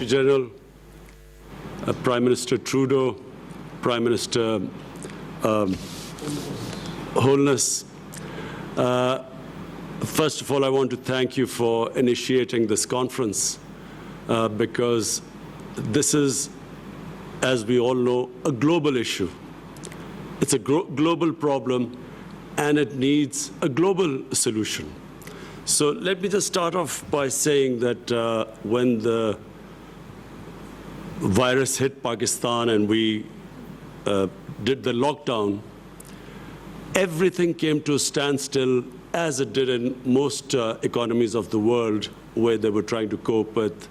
Secretary General, Prime Minister Trudeau, Prime Minister Holness. First of all, I want to thank you for initiating this conference because this is, as we all know, a global issue. It's a global problem and it needs a global solution. So let me just start off by saying that when the virus hit Pakistan and we did the lockdown, everything came to a standstill, as it did in most economies of the world where they were trying to cope with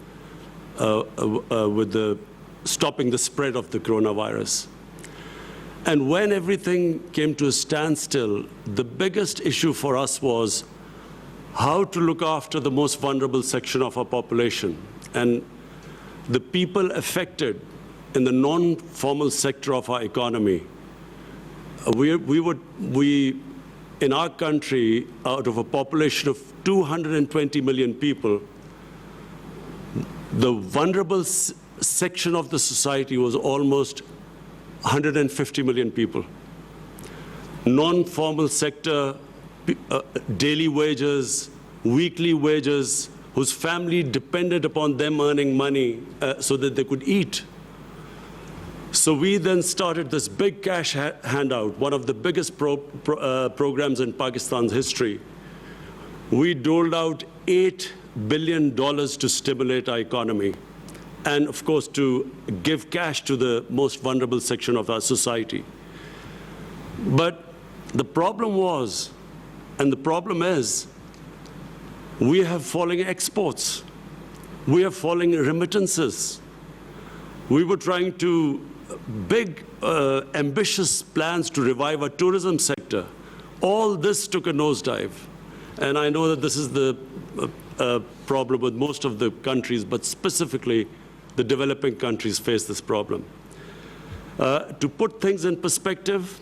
stopping the spread of the coronavirus. And when everything came to a standstill, the biggest issue for us was how to look after the most vulnerable section of our population. And the people affected in the non-formal sector of our economy, in our country, out of a population of 220 million people, the vulnerable section of the society was almost 150 million people. Non-formal sector, daily wages, weekly wages, whose family depended upon them earning money so that they could eat. So we then started this big cash handout, one of the biggest programs in Pakistan's history. We doled out $8 billion to stimulate our economy and, of course, to give cash to the most vulnerable section of our society. But the problem was, and the problem is, we have falling exports. We have falling remittances. We were trying to big, ambitious plans to revive our tourism sector. All this took a nosedive. And I know that this is the problem with most of the countries, but specifically the developing countries face this problem. To put things in perspective,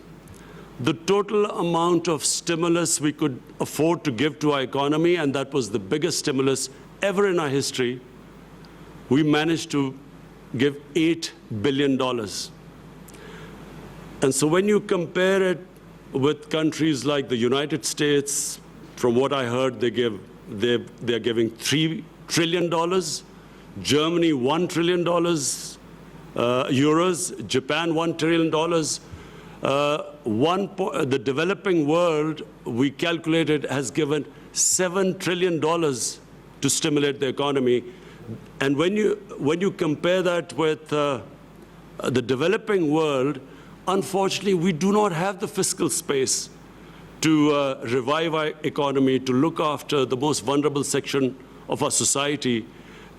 the total amount of stimulus we could afford to give to our economy, and that was the biggest stimulus ever in our history, we managed to give $8 billion. And so when you compare it with countries like the United States, from what I heard, they're giving $3 trillion, Germany $1 trillion, euros, Japan $1 trillion. The developing world, we calculated, has given $7 trillion to stimulate the economy. And when you compare that with the developing world, unfortunately, we do not have the fiscal space to revive our economy, to look after the most vulnerable section of our society.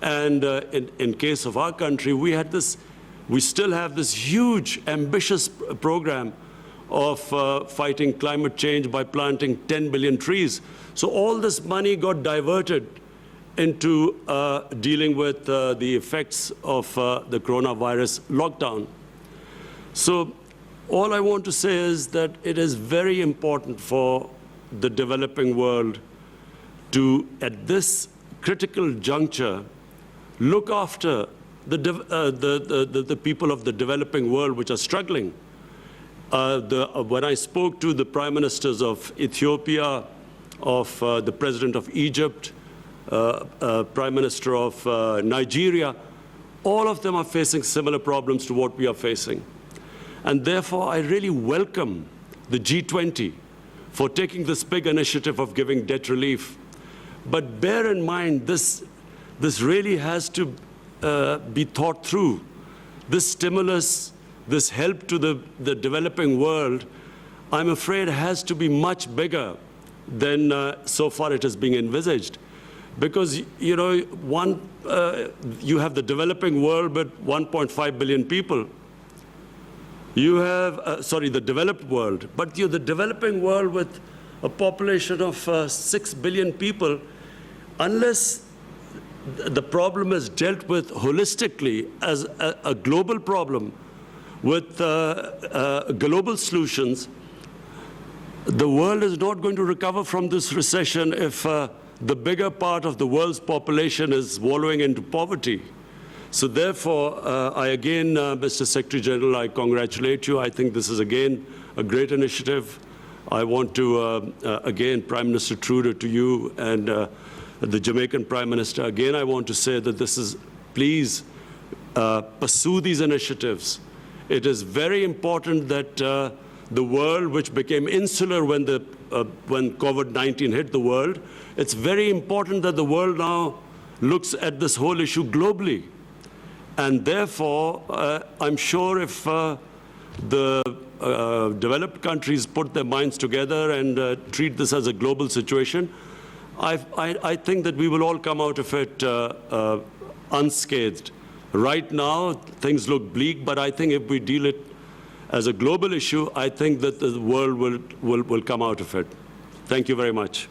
And in case of our country, we still have this huge, ambitious program of fighting climate change by planting 10 billion trees. So all this money got diverted into dealing with the effects of the coronavirus lockdown. So all I want to say is that it is very important for the developing world to, at this critical juncture, look after the people of the developing world which are struggling. When I spoke to the prime ministers of Ethiopia, of the president of Egypt, prime minister of Nigeria, all of them are facing similar problems to what we are facing. And therefore, I really welcome the G20 for taking this big initiative of giving debt relief. But bear in mind, this really has to be thought through. This stimulus, this help to the developing world, I'm afraid has to be much bigger than so far it is being envisaged. Because, you know, you have the developing world with 1.5 billion people. You have, the developed world, but the developing world with a population of 6 billion people, unless the problem is dealt with holistically as a global problem with global solutions, the world is not going to recover from this recession if the bigger part of the world's population is wallowing into poverty. So therefore, I again, Mr. Secretary General, I congratulate you. I think this is again a great initiative. I want to, again, Prime Minister Trudeau, to you and the Jamaican Prime Minister, again, I want to say that this is, please pursue these initiatives. It is very important that the world, which became insular when COVID-19 hit the world, it's very important that the world now looks at this whole issue globally. And therefore, I'm sure if the developed countries put their minds together and treat this as a global situation, I think that we will all come out of it unscathed. Right now, things look bleak, but I think if we deal it as a global issue, I think that the world will come out of it. Thank you very much.